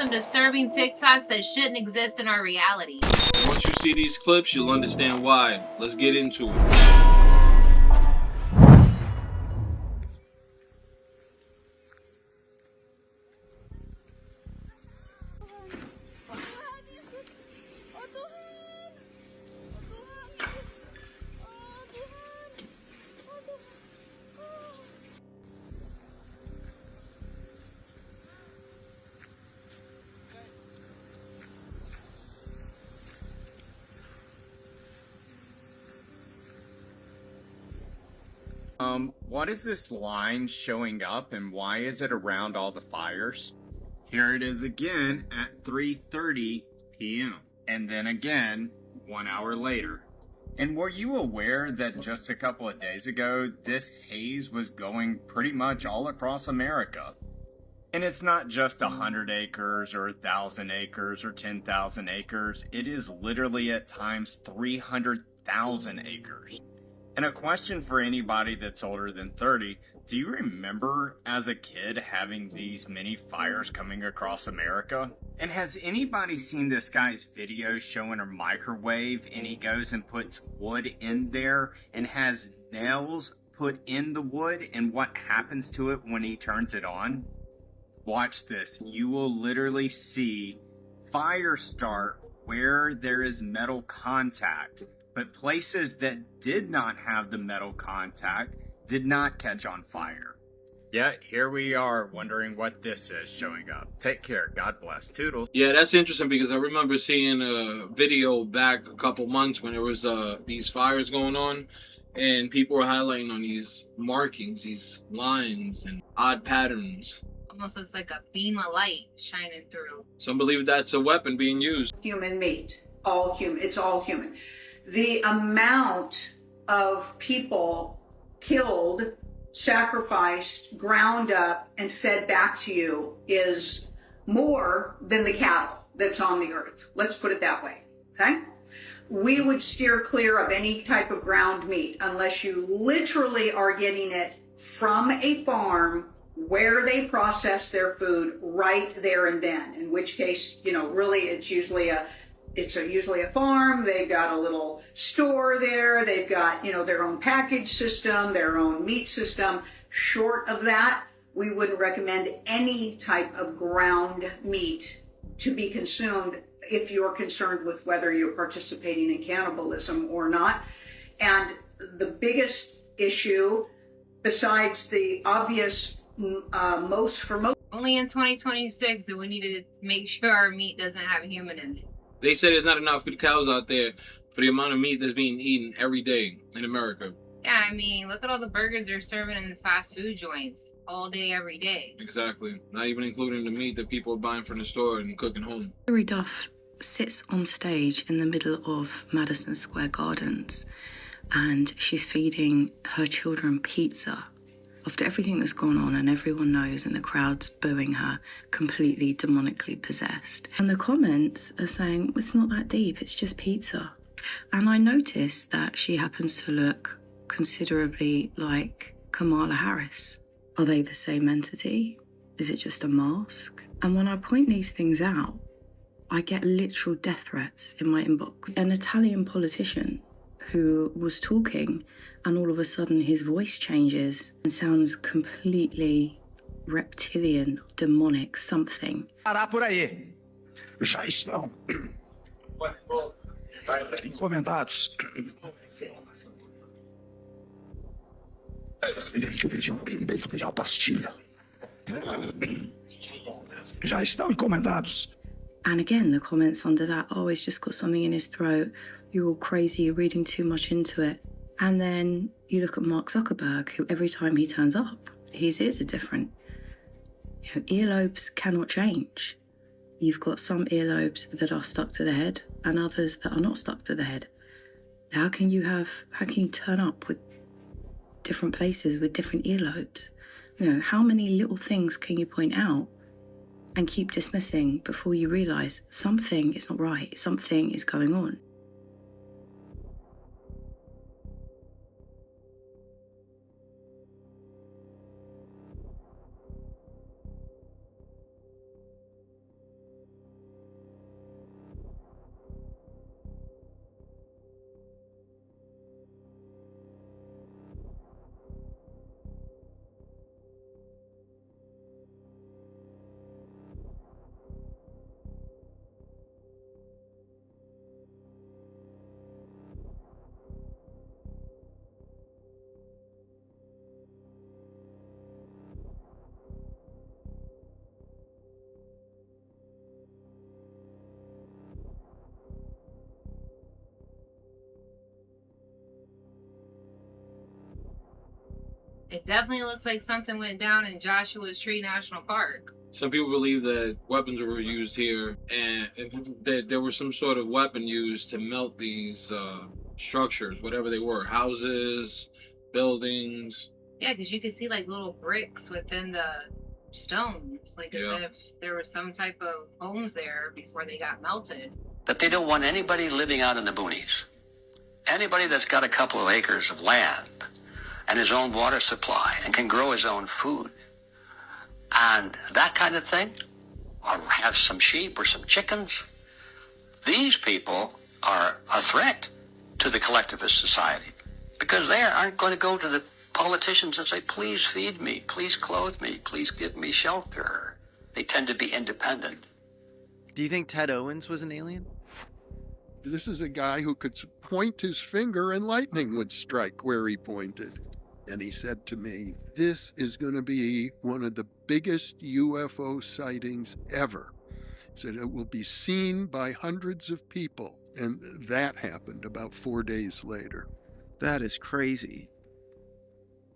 some disturbing TikToks that shouldn't exist in our reality. Once you see these clips, you'll understand why. Let's get into it. What is this line showing up and why is it around all the fires? Here it is again at 3:30 p.m. and then again 1 hour later. And were you aware that just a couple of days ago, this haze was going pretty much all across America? And it's not just 100 acres or 1,000 acres or 10,000 acres. It is literally at times 300,000 acres. And a question for anybody that's older than 30, do you remember as a kid having these many fires coming across America? And has anybody seen this guy's video showing a microwave and he goes and puts wood in there and has nails put in the wood and what happens to it when he turns it on? Watch this. You will literally see fire start where there is metal contact. But places that did not have the metal contact did not catch on fire. Yet here we are wondering what this is showing up. Take care. God bless. Toodles. Yeah, that's interesting because I remember seeing a video back a couple months when there was these fires going on, and people were highlighting on these markings, these lines and odd patterns. Almost looks like a beam of light shining through. Some believe that's a weapon being used. Human meat. All human. It's all human. The amount of people killed, sacrificed, ground up, and fed back to you is more than the cattle that's on the earth. Let's put it that way, okay? We would steer clear of any type of ground meat unless you literally are getting it from a farm where they process their food right there and then, in which case, really it's usually a farm. They've got a little store there. They've got, their own package system, their own meat system. Short of that, we wouldn't recommend any type of ground meat to be consumed if you're concerned with whether you're participating in cannibalism or not. And the biggest issue, besides the obvious most only in 2026 do we need to make sure our meat doesn't have human in it. They say there's not enough good cows out there for the amount of meat that's being eaten every day in America. Yeah, I mean, look at all the burgers they're serving in the fast food joints all day, every day. Exactly. Not even including the meat that people are buying from the store and cooking home. Hilary Duff sits on stage in the middle of Madison Square Gardens and she's feeding her children pizza. After everything that's gone on and everyone knows and the crowd's booing her, completely demonically possessed. And the comments are saying, it's not that deep, it's just pizza. And I noticed that she happens to look considerably like Kamala Harris. Are they the same entity? Is it just a mask? And when I point these things out, I get literal death threats in my inbox. An Italian politician who was talking and all of a sudden his voice changes and sounds completely reptilian, demonic, something. Parar por aí. Já estão encomendados. Tem que pedir uma pastilha. Já estão encomendados. And again, the comments under that, oh, he's just got something in his throat. You're all crazy, you're reading too much into it. And then you look at Mark Zuckerberg, who every time he turns up, his ears are different. Earlobes cannot change. You've got some earlobes that are stuck to the head and others that are not stuck to the head. How can you turn up with different places with different earlobes? How many little things can you point out and keep dismissing before you realise something is not right, something is going on? It definitely looks like something went down in Joshua's Tree National Park. Some people believe that weapons were used here, and that there was some sort of weapon used to melt these structures, whatever they were, houses, buildings. Yeah, because you could see like little bricks within the stones, like as if there was some type of homes there before they got melted. That they don't want anybody living out in the boonies. Anybody that's got a couple of acres of land and his own water supply and can grow his own food and that kind of thing, or have some sheep or some chickens, these people are a threat to the collectivist society, because they aren't going to go to the politicians and say, please feed me, please clothe me, please give me shelter. They tend to be independent. Do you think Ted Owens was an alien? This is a guy who could point his finger and lightning would strike where he pointed. And he said to me, this is going to be one of the biggest UFO sightings ever. He said it will be seen by hundreds of people. And that happened about 4 days later. That is crazy.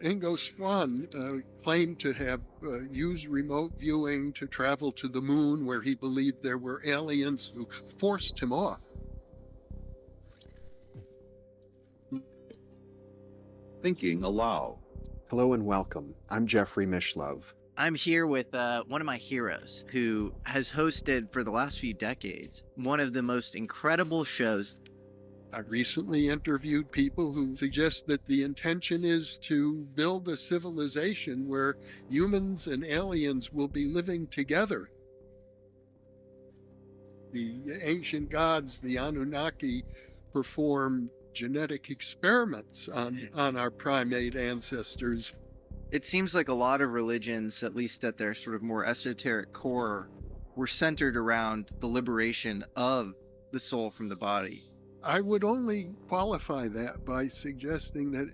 Ingo Swann claimed to have used remote viewing to travel to the moon, where he believed there were aliens who forced him off. Thinking aloud. Hello and welcome. I'm Jeffrey Mishlove. I'm here with one of my heroes who has hosted for the last few decades one of the most incredible shows. I recently interviewed people who suggest that the intention is to build a civilization where humans and aliens will be living together. The ancient gods, the Anunnaki, performed genetic experiments on our primate ancestors. It seems like a lot of religions, at least at their sort of more esoteric core, were centered around the liberation of the soul from the body. I would only qualify that by suggesting that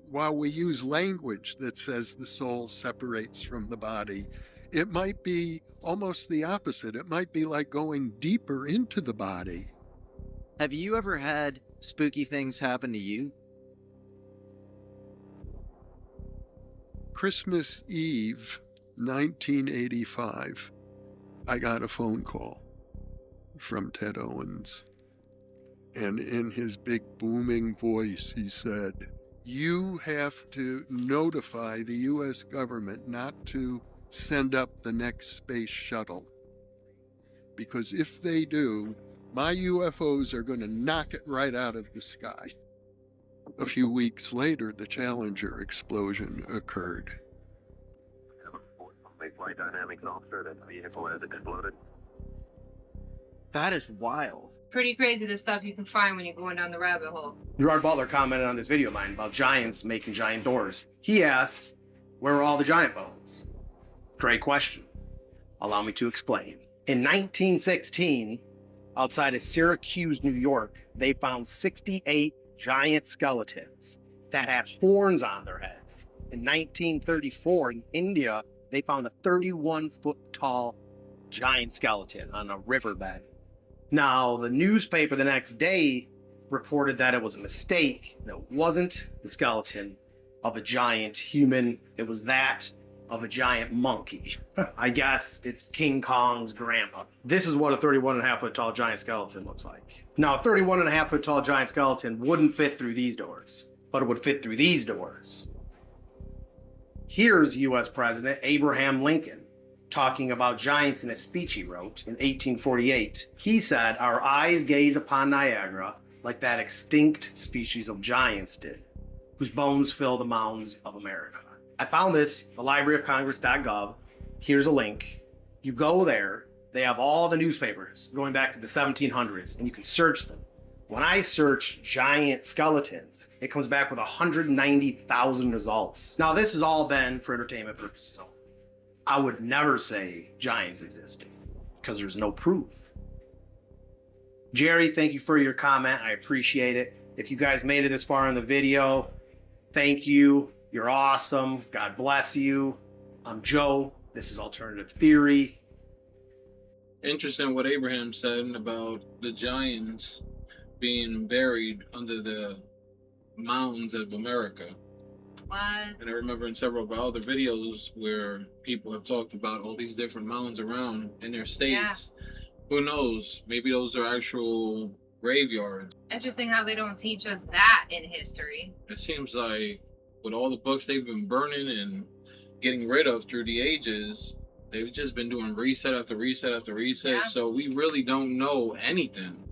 while we use language that says the soul separates from the body, it might be almost the opposite. It might be like going deeper into the body. Have you ever had spooky things happen to you? Christmas Eve, 1985, I got a phone call from Ted Owens. And in his big booming voice, he said, you have to notify the U.S. government not to send up the next space shuttle. Because if they do, my UFOs are going to knock it right out of the sky. A few weeks later, the Challenger explosion occurred. Flight dynamics officer, that the vehicle has exploded. That is wild. Pretty crazy the stuff you can find when you're going down the rabbit hole. Gerard Butler commented on this video of mine about giants making giant doors. He asked, where are all the giant bones? Great question. Allow me to explain. In 1916, outside of Syracuse, New York, they found 68 giant skeletons that had horns on their heads. In 1934, in India, they found a 31-foot tall giant skeleton on a riverbed. Now, the newspaper the next day reported that it was a mistake. It wasn't the skeleton of a giant human. It was that of a giant monkey. I guess it's King Kong's grandpa. This is what a 31.5-foot tall giant skeleton looks like. Now, a 31.5-foot tall giant skeleton wouldn't fit through these doors, but it would fit through these doors. Here's U.S. President Abraham Lincoln talking about giants in a speech he wrote in 1848. He said, our eyes gaze upon Niagara like that extinct species of giants did, whose bones fill the mounds of America. I found this, the libraryofcongress.gov. Here's a link. You go there, they have all the newspapers going back to the 1700s, and you can search them. When I search giant skeletons, it comes back with 190,000 results. Now, this has all been for entertainment purposes. So I would never say giants existed because there's no proof. Jerry, thank you for your comment. I appreciate it. If you guys made it this far in the video, thank you. You're awesome. God bless you. I'm Joe. This is Alternative Theory. Interesting what Abraham said about the giants being buried under the mountains of America. What? And I remember in several of our other videos where people have talked about all these different mounds around in their states. Yeah. Who knows? Maybe those are actual graveyards. Interesting how they don't teach us that in history. It seems like with all the books they've been burning and getting rid of through the ages, they've just been doing reset after reset after reset. Yeah. So we really don't know anything.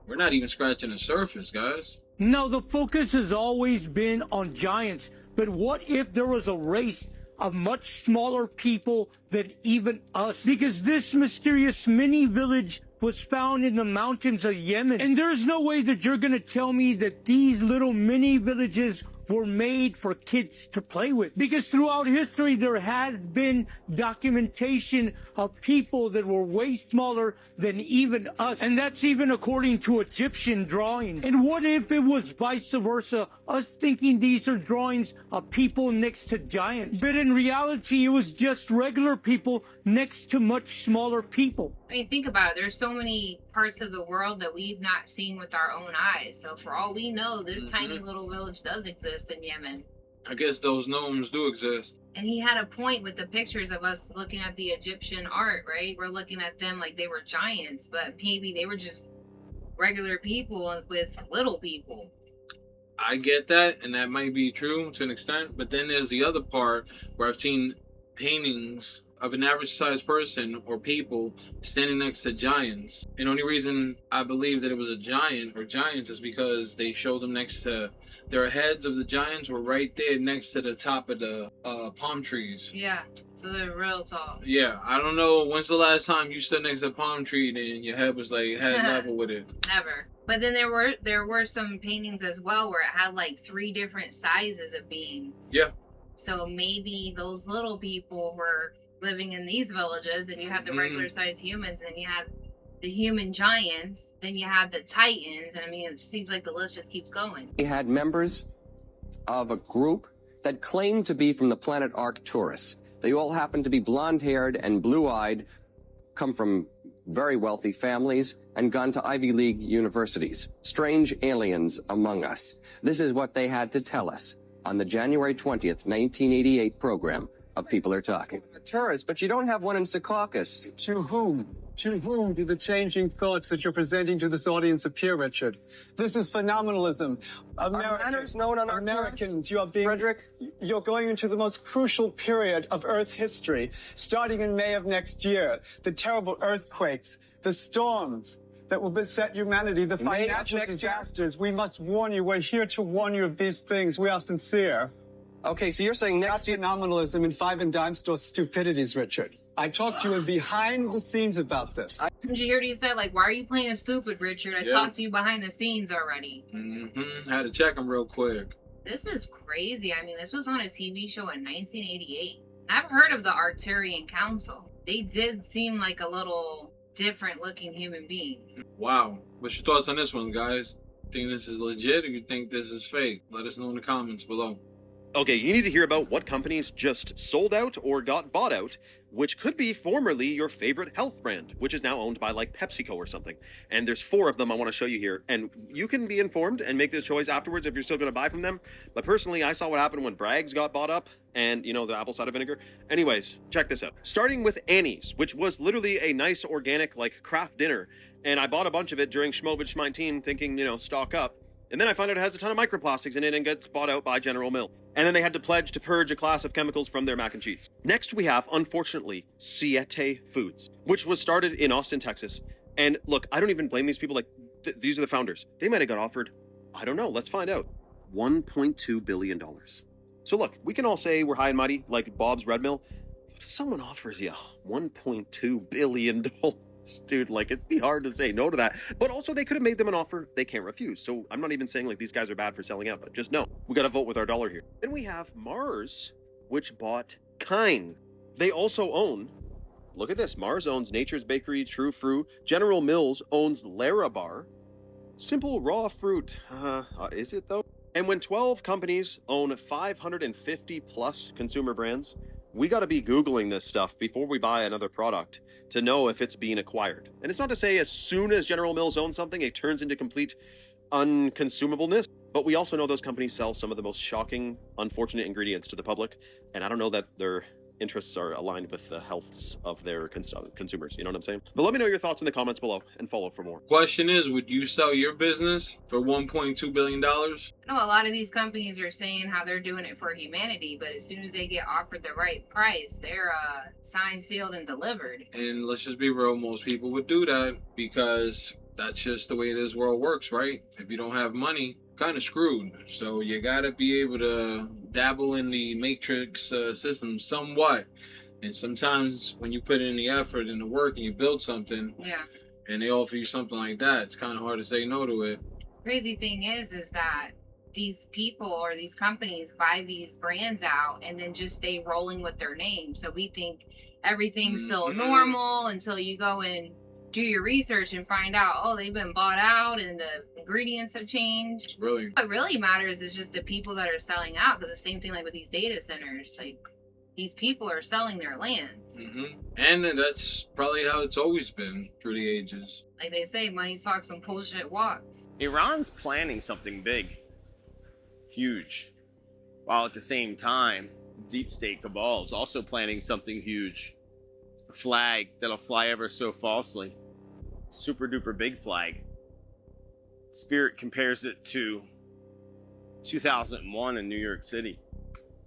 We're not even scratching the surface, guys. No, the focus has always been on giants. But what if there was a race of much smaller people than even us? Because this mysterious mini village was found in the mountains of Yemen. And there's no way that you're going to tell me that these little mini villages were made for kids to play with. Because throughout history, there has been documentation of people that were way smaller than even us. And that's even according to Egyptian drawings. And what if it was vice versa? Us thinking these are drawings of people next to giants. But in reality, it was just regular people next to much smaller people. I mean, think about it. There's so many parts of the world that we've not seen with our own eyes. So for all we know, this tiny little village does exist in Yemen. I guess those gnomes do exist. And he had a point with the pictures of us looking at the Egyptian art, right? We're looking at them like they were giants, but maybe they were just regular people with little people. I get that, and that might be true to an extent. But then there's the other part where I've seen paintings of an average sized person or people standing next to giants. And the only reason I believe that it was a giant or giants is because they showed them next to their heads of the giants were right there next to the top of the palm trees. Yeah, so they're real tall. Yeah, I don't know when's the last time you stood next to a palm tree and your head was like head level with it. Never. But then there were some paintings as well where it had like 3 different sizes of beings. Yeah. So maybe those little people were living in these villages, and you have the regular sized humans, and then you have the human giants, then you have the titans, and I mean, it seems like the list just keeps going. We had members of a group that claimed to be from the planet Arcturus. They all happened to be blonde-haired and blue-eyed, come from very wealthy families, and gone to Ivy League universities. Strange aliens among us. This is what they had to tell us on the January 20th, 1988 program of People Are Talking. Arcturus, but you don't have one in Secaucus. To whom? To whom do the changing thoughts that you're presenting to this audience appear, Richard? This is phenomenalism. Americans, you are being... Frederick? You're going into the most crucial period of Earth history, starting in May of next year. The terrible earthquakes, the storms that will beset humanity, the financial disasters. We must warn you. We're here to warn you of these things. We are sincere. Okay, so you're saying next year... phenomenalism and 5 and dime store stupidities, Richard. I talked to you behind the scenes about this. Did you hear what he said? Like, why are you playing stupid, Richard? I talked to you behind the scenes already. I had to check him real quick. This is crazy. I mean, this was on a TV show in 1988. I've heard of the Arcturian Council. They did seem like a little different looking human being. Wow. What's your thoughts on this one, guys? Think this is legit or you think this is fake? Let us know in the comments below. Okay, you need to hear about what companies just sold out or got bought out, which could be formerly your favorite health brand, which is now owned by like PepsiCo or something. And there's 4 of them I want to show you here. And you can be informed and make this choice afterwards if you're still going to buy from them. But personally, I saw what happened when Bragg's got bought up and, you know, the apple cider vinegar. Anyways, check this out. Starting with Annie's, which was literally a nice organic like craft dinner. And I bought a bunch of it during smokeyzsweetlips thinking, you know, stock up. And then I found out it has a ton of microplastics in it and gets bought out by General Mills. And then they had to pledge to purge a class of chemicals from their mac and cheese. Next, we have, unfortunately, Siete Foods, which was started in Austin, Texas. And look, I don't even blame these people. Like, these are the founders. They might have got offered, I don't know, let's find out, $1.2 billion. So look, we can all say we're high and mighty, like Bob's Red Mill. If someone offers you $1.2 billion, dude, like, it'd be hard to say no to that. But also, they could have made them an offer they can't refuse. So I'm not even saying like these guys are bad for selling out, but just know we got to vote with our dollar here. Then we have Mars, which bought Kine. They also own, look at this, Mars owns Nature's Bakery, True Fruit. General Mills owns Larabar. Simple Raw Fruit, is it though? And when 12 companies own 550 plus consumer brands, we got to be Googling this stuff before we buy another product to know if it's being acquired. And it's not to say as soon as General Mills owns something, it turns into complete unconsumableness. But we also know those companies sell some of the most shocking, unfortunate ingredients to the public, and I don't know that their interests are aligned with the healths of their consumers. You know what I'm saying? But let me know your thoughts in the comments below and follow for more. Question is, would you sell your business for $1.2 billion? I know a lot of these companies are saying how they're doing it for humanity, but as soon as they get offered the right price, they're signed, sealed, and delivered. And let's just be real, most people would do that because that's just the way this world works, right? If you don't have money, kind of screwed. So you gotta be able to dabble in the matrix system somewhat. And sometimes when you put in the effort and the work and you build something, yeah, and they offer you something like that, it's kind of hard to say no to it. Crazy thing is that these people or these companies buy these brands out and then just stay rolling with their name. So we think everything's still normal until you go and do your research and find out, oh, they've been bought out and the ingredients have changed. Really? What really matters is just the people that are selling out, because the same thing like with these data centers, like these people are selling their lands. And that's probably how it's always been through the ages. Like they say, money talks and bullshit walks. Iran's planning something big, huge, while at the same time, deep state cabal is also planning something huge. A flag that'll fly ever so falsely. Super duper big flag. Spirit compares it to 2001 in New York City.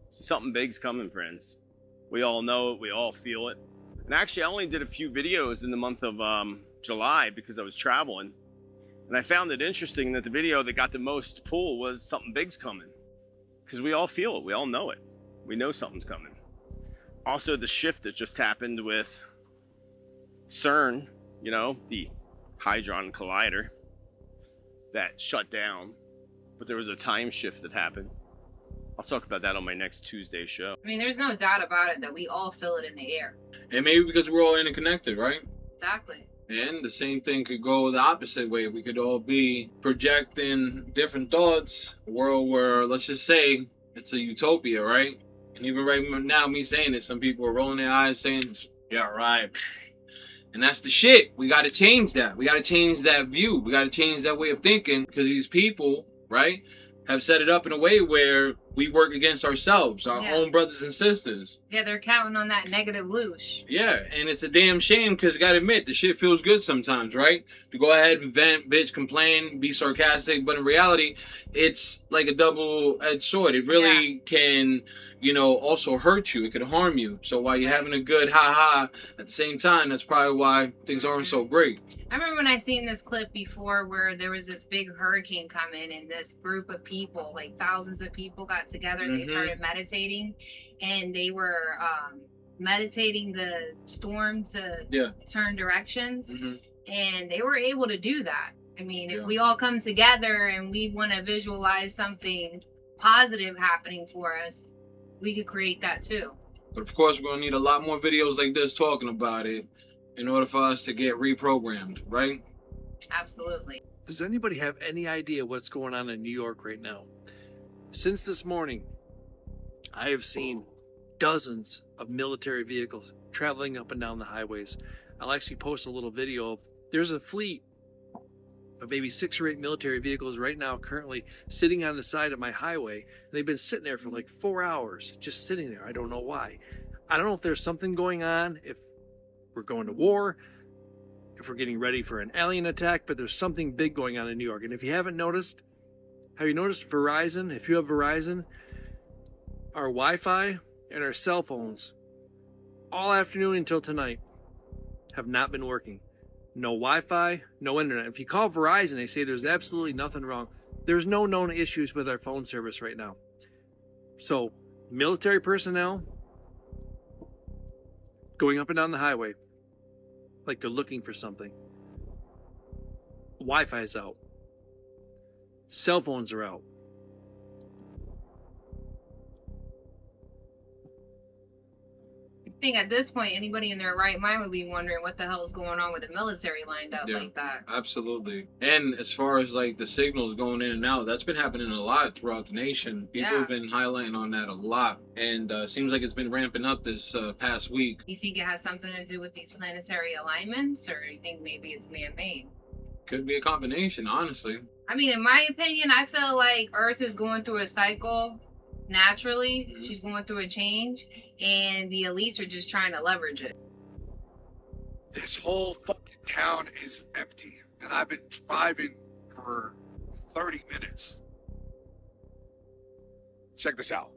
So something big's coming, friends. We all know it, we all feel it. And actually, I only did a few videos in the month of July because I was traveling. And I found it interesting that the video that got the most pull was something big's coming. Because we all feel it, we all know it. We know something's coming. Also, the shift that just happened with CERN, you know, the Hadron Collider that shut down, but there was a time shift that happened. I'll talk about that on my next Tuesday show. I mean, there's no doubt about it that we all feel it in the air. And maybe because we're all interconnected, right? Exactly. And the same thing could go the opposite way. We could all be projecting different thoughts, a world where, let's just say, it's a utopia, right? And even right now, me saying it, some people are rolling their eyes saying, yeah, right. And that's the shit. We got to change that. We got to change that view. We got to change that way of thinking, because these people, right, have set it up in a way where we work against ourselves, our own brothers and sisters. Yeah, they're counting on that negative loosh. Yeah, and it's a damn shame, because gotta admit, the shit feels good sometimes, right? To go ahead and vent, bitch, complain, be sarcastic, but in reality, it's like a double-edged sword. It really can, you know, also hurt you. It could harm you. So while you're having a good ha-ha, at the same time, that's probably why things aren't so great. I remember when I seen this clip before where there was this big hurricane coming and this group of people, like thousands of people got together and they started meditating, and they were meditating the storm to turn directions, and they were able to do that. I mean, if we all come together and we want to visualize something positive happening for us, we could create that too. But of course, we're going to need a lot more videos like this talking about it in order for us to get reprogrammed, right? Absolutely. Does anybody have any idea what's going on in New York right now? Since this morning, I have seen dozens of military vehicles traveling up and down the highways. I'll actually post a little video of, there's a fleet of maybe 6 or 8 military vehicles right now currently sitting on the side of my highway. And they've been sitting there for like 4 hours, just sitting there. I don't know why. I don't know if there's something going on, if we're going to war, if we're getting ready for an alien attack, but there's something big going on in New York. And if you haven't noticed, have you noticed Verizon? If you have Verizon, our Wi-Fi and our cell phones all afternoon until tonight have not been working. No Wi-Fi, no internet. If you call Verizon, they say there's absolutely nothing wrong. There's no known issues with our phone service right now. So, military personnel going up and down the highway like they're looking for something. Wi-Fi's out. Cell phones are out. I think at this point, anybody in their right mind would be wondering what the hell is going on with the military lined up like that. Absolutely. And as far as like the signals going in and out, that's been happening a lot throughout the nation. People have been highlighting on that a lot. And seems like it's been ramping up this past week. You think it has something to do with these planetary alignments, or you think maybe it's man-made? Could be a combination, honestly. I mean, in my opinion, I feel like Earth is going through a cycle naturally. Mm-hmm. She's going through a change, and the elites are just trying to leverage it. This whole fucking town is empty, and I've been driving for 30 minutes. Check this out.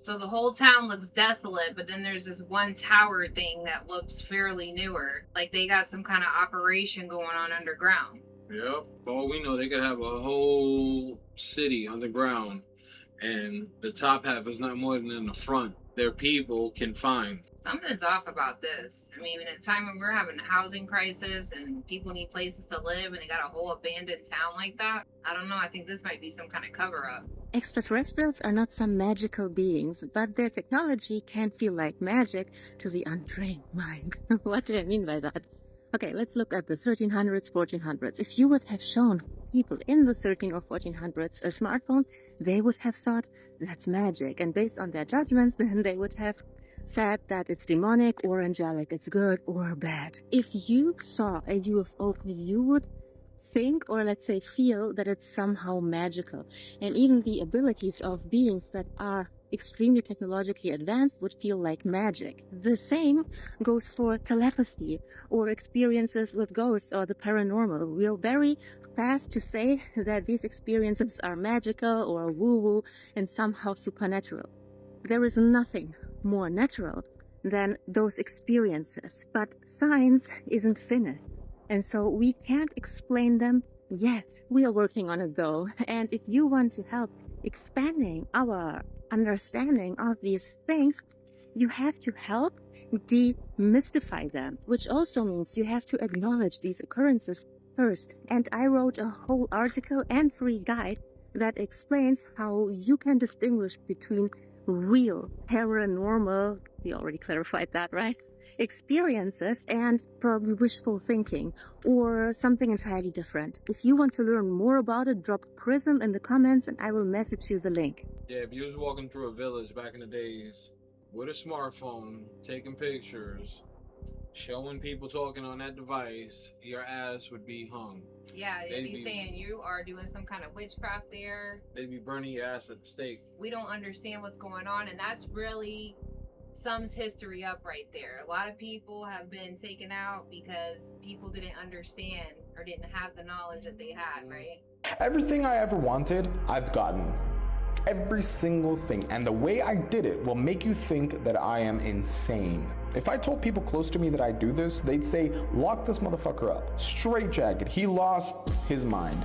So the whole town looks desolate, but then there's this one tower thing that looks fairly newer. Like they got some kind of operation going on underground. Yep. For all we know, they could have a whole city underground, and the top half is not more than in the front. Their people can find. Something's off about this. I mean, in a time when we're having a housing crisis and people need places to live and they got a whole abandoned town like that, I don't know. I think this might be some kind of cover-up. Extraterrestrials are not some magical beings, but their technology can feel like magic to the untrained mind. What do I mean by that? Okay, let's look at the 1300s, 1400s. If you would have shown people in the 13 or 1400s a smartphone, they would have thought that's magic. And based on their judgments, then they would have said that it's demonic or angelic, it's good or bad. If you saw a UFO, you would think, or let's say feel, that it's somehow magical. And even the abilities of beings that are extremely technologically advanced would feel like magic. The same goes for telepathy or experiences with ghosts or the paranormal. We're very fast to say that these experiences are magical or woo-woo and somehow supernatural. There is nothing more natural than those experiences, but science isn't finished, and so we can't explain them yet. We are working on it though, and if you want to help expanding our understanding of these things, you have to help demystify them, which also means you have to acknowledge these occurrences first. And I wrote a whole article and free guide that explains how you can distinguish between real paranormal, we already clarified that, right, experiences and probably wishful thinking or something entirely different. If you want to learn more about it, drop Prism in the comments and I will message you the link. Yeah, if you was walking through a village back in the days with a smartphone, taking pictures, showing people talking on that device, your ass would be hung. Yeah, they'd be saying you are doing some kind of witchcraft there. They'd be burning your ass at the stake. We don't understand what's going on, and that's really sums history up right there. A lot of people have been taken out because people didn't understand or didn't have the knowledge that they had, right? Everything I ever wanted, I've gotten. Every single thing. And the way I did it will make you think that I am insane. If I told people close to me that I do this, they'd say, lock this motherfucker up. Straight jacket. He lost his mind.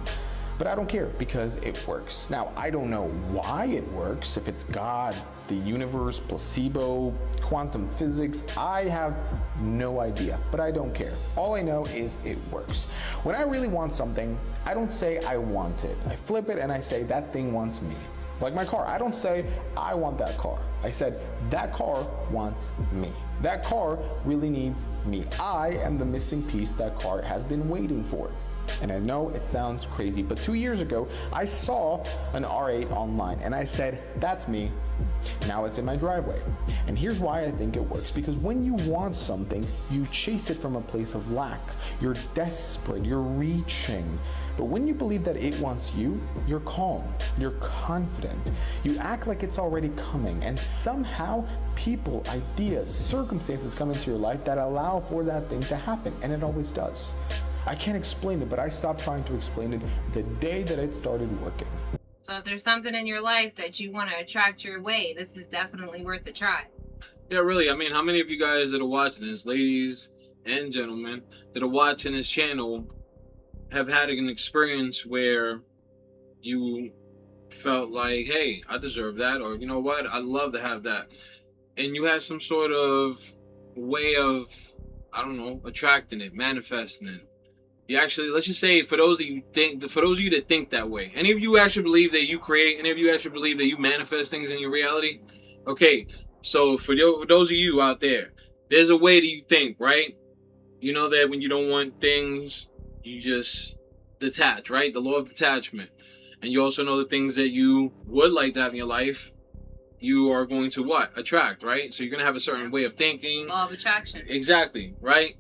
But I don't care because it works. Now, I don't know why it works. If it's God, the universe, placebo, quantum physics, I have no idea, but I don't care. All I know is it works. When I really want something, I don't say I want it. I flip it and I say that thing wants me. Like my car, I don't say I want that car. I said that car wants me. That car really needs me. I am the missing piece that car has been waiting for. And I know it sounds crazy, but 2 years ago, I saw an R8 online and I said, that's me, Now it's in my driveway. And here's why I think it works. Because when you want something, you chase it from a place of lack. You're desperate, you're reaching. But when you believe that it wants you, you're calm, you're confident. You act like it's already coming, and somehow people, ideas, circumstances come into your life that allow for that thing to happen, and it always does. I can't explain it, but I stopped trying to explain it the day that it started working. So if there's something in your life that you want to attract your way, this is definitely worth a try. Yeah, really. I mean, how many of you guys that are watching this, ladies and gentlemen, that are watching this channel, have had an experience where you felt like, hey, I deserve that, or you know what, I'd love to have that, and you had some sort of way of, I don't know, attracting it, manifesting it. You actually, let's just say, for those of you that think that way, any of you actually believe that you create, any of you actually believe that you manifest things in your reality? Okay, so for those of you out there, there's a way that you think, right? You know that when you don't want things, you just detach, right? The law of detachment. And you also know the things that you would like to have in your life, you are going to what? Attract, right? So you're going to have a certain way of thinking. Law of attraction. Exactly, right?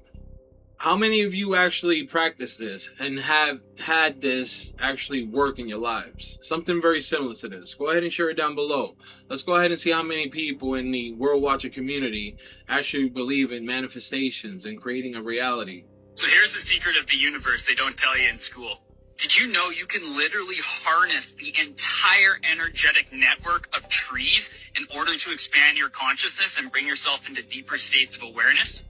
How many of you actually practice this and have had this actually work in your lives? Something very similar to this. Go ahead and share it down below. Let's go ahead and see how many people in the World Watcher community actually believe in manifestations and creating a reality. So here's the secret of the universe they don't tell you in school. Did you know you can literally harness the entire energetic network of trees in order to expand your consciousness and bring yourself into deeper states of awareness?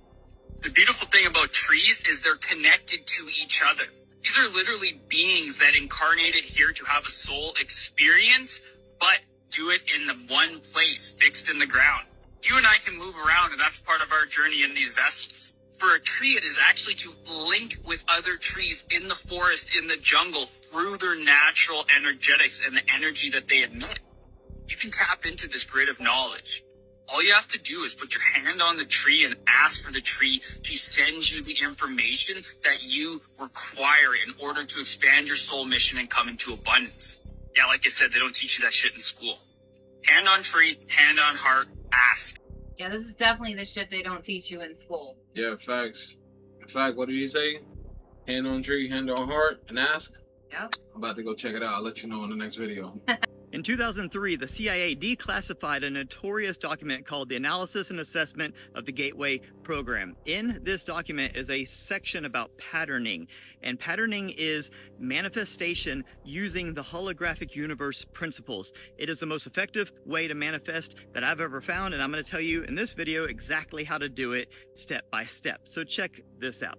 The beautiful thing about trees is they're connected to each other. These are literally beings that incarnated here to have a soul experience, but do it in the one place fixed in the ground. You and I can move around, and that's part of our journey in these vessels. For a tree, it is actually to link with other trees in the forest, in the jungle, through their natural energetics and the energy that they emit. You can tap into this grid of knowledge. All you have to do is put your hand on the tree and ask for the tree to send you the information that you require in order to expand your soul mission and come into abundance. Yeah, like I said, they don't teach you that shit in school. Hand on tree, hand on heart, ask. Yeah, this is definitely the shit they don't teach you in school. Yeah, facts. In fact, what did he say? Hand on tree, hand on heart, and ask? Yep. I'm about to go check it out. I'll let you know in the next video. In 2003, the CIA declassified a notorious document called the Analysis and Assessment of the Gateway Program. In this document is a section about patterning, and patterning is manifestation using the holographic universe principles. It is the most effective way to manifest that I've ever found, and I'm going to tell you in this video exactly how to do it step by step. So check this out.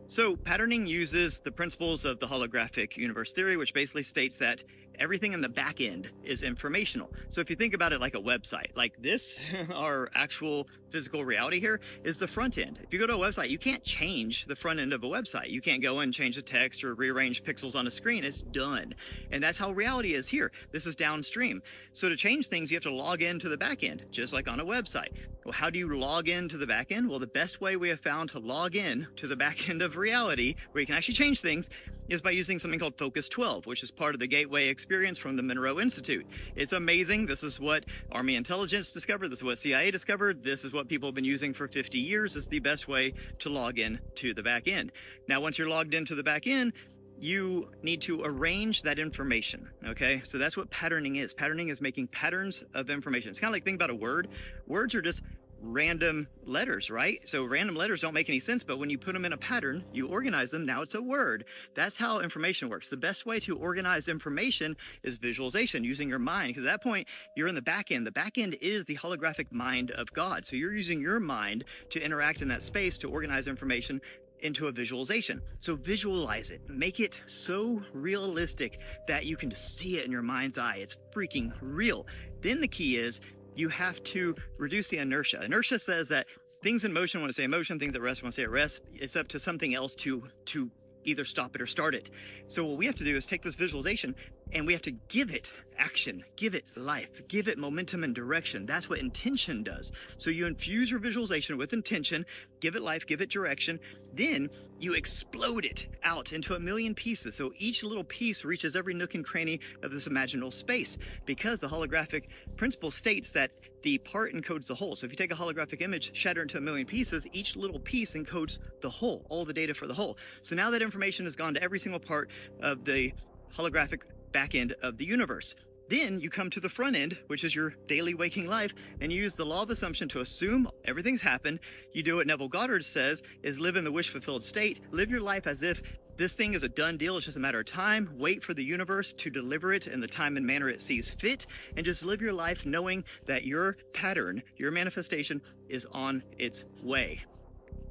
So patterning uses the principles of the holographic universe theory, which basically states that everything in the back end is informational. So if you think about it like a website, like this, our actual physical reality here is the front end. If you go to a website, you can't change the front end of a website. You can't go and change the text or rearrange pixels on a screen. It's done. And that's how reality is here. This is downstream. So to change things, you have to log into the back end, just like on a website. Well, how do you log into the back end? Well, the best way we have found to log in to the back end of reality, where you can actually change things, is by using something called Focus 12, which is part of the Gateway experience from the Monroe Institute. It's amazing. This is what Army intelligence discovered. This is what CIA discovered. This is what people have been using for 50 years. It's the best way to log in to the back end. Now, once you're logged into the back end, you need to arrange that information, okay? So that's what patterning is. Patterning is making patterns of information. It's kind of like, think about a word. Words are just random letters, right? So random letters don't make any sense, but when you put them in a pattern, you organize them, now it's a word. That's how information works. The best way to organize information is visualization, using your mind, because at that point, you're in the back end. The back end is the holographic mind of God. So you're using your mind to interact in that space to organize information into a visualization. So visualize it, make it so realistic that you can just see it in your mind's eye. It's freaking real. Then the key is you have to reduce the inertia. Inertia says that things in motion want to say motion, things at rest want to say at rest. It's up to something else to either stop it or start it. So what we have to do is take this visualization And we have to give it action, give it life, give it momentum and direction. That's what intention does. So you infuse your visualization with intention, give it life, give it direction, then you explode it out into 1,000,000 pieces. So each little piece reaches every nook and cranny of this imaginal space, because the holographic principle states that the part encodes the whole. So if you take a holographic image, shatter it into 1,000,000 pieces, each little piece encodes the whole, all the data for the whole. So now that information has gone to every single part of the holographic back end of the universe. Then you come to the front end, which is your daily waking life, and you use the law of assumption to assume everything's happened. You do what Neville Goddard says, is live in the wish-fulfilled state. Live your life as if this thing is a done deal. It's just a matter of time. Wait for the universe to deliver it in the time and manner it sees fit, and just live your life knowing that your pattern, your manifestation, is on its way.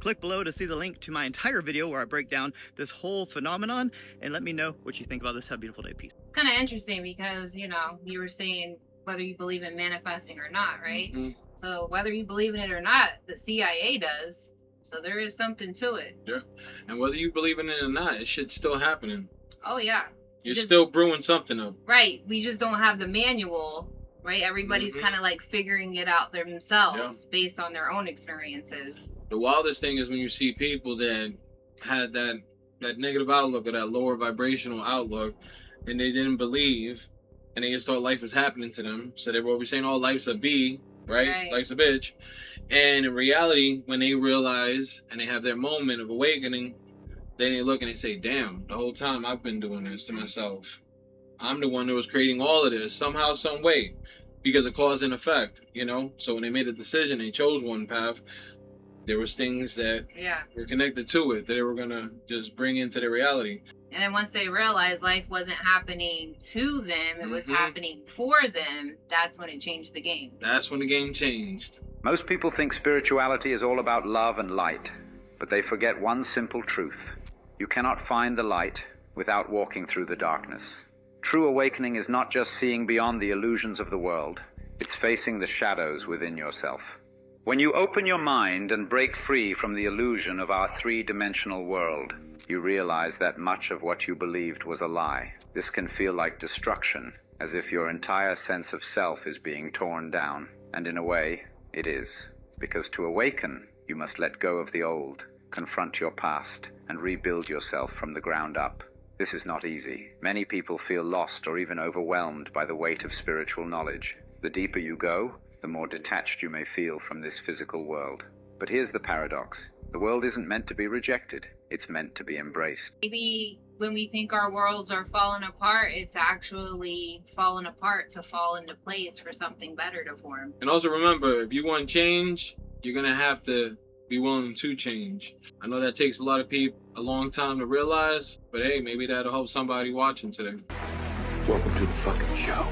Click below to see the link to my entire video where I break down this whole phenomenon, and let me know what you think about this Have a Beautiful Day piece. It's kind of interesting because, you know, you were saying whether you believe in manifesting or not, right? So whether you believe in it or not, the CIA does. So there is something to it. Yeah. And whether you believe in it or not, it shit's still happening. Oh, yeah. You're still brewing something up. Right. We just don't have the manual, right? Everybody's kind of like figuring it out themselves based on their own experiences. The wildest thing is when you see people that had that negative outlook or that lower vibrational outlook, and they didn't believe, and they just thought life was happening to them. So they were always saying, "Oh, life's a B, right? Life's a bitch." And in reality, when they realize and they have their moment of awakening, then they look and they say, "Damn, the whole time I've been doing this to myself. I'm the one that was creating all of this somehow, some way, because of cause and effect." You know. So when they made a decision, they chose one path. There was things that were connected to it that they were gonna just bring into their reality. And then once they realized life wasn't happening to them, it was happening for them, that's when it changed the game. That's when the game changed. Most people think spirituality is all about love and light, but they forget one simple truth. You cannot find the light without walking through the darkness. True awakening is not just seeing beyond the illusions of the world, it's facing the shadows within yourself. When you open your mind and break free from the illusion of our three-dimensional world, you realize that much of what you believed was a lie. This can feel like destruction, as if your entire sense of self is being torn down. And in a way, it is. Because to awaken, you must let go of the old, confront your past, and rebuild yourself from the ground up. This is not easy. Many people feel lost or even overwhelmed by the weight of spiritual knowledge. The deeper you go, the more detached you may feel from this physical world. But here's the paradox. The world isn't meant to be rejected. It's meant to be embraced. Maybe when we think our worlds are falling apart, it's actually falling apart to fall into place for something better to form. And also remember, if you want change, you're gonna have to be willing to change. I know that takes a lot of people a long time to realize, but hey, maybe that'll help somebody watching today. Welcome to the fucking show.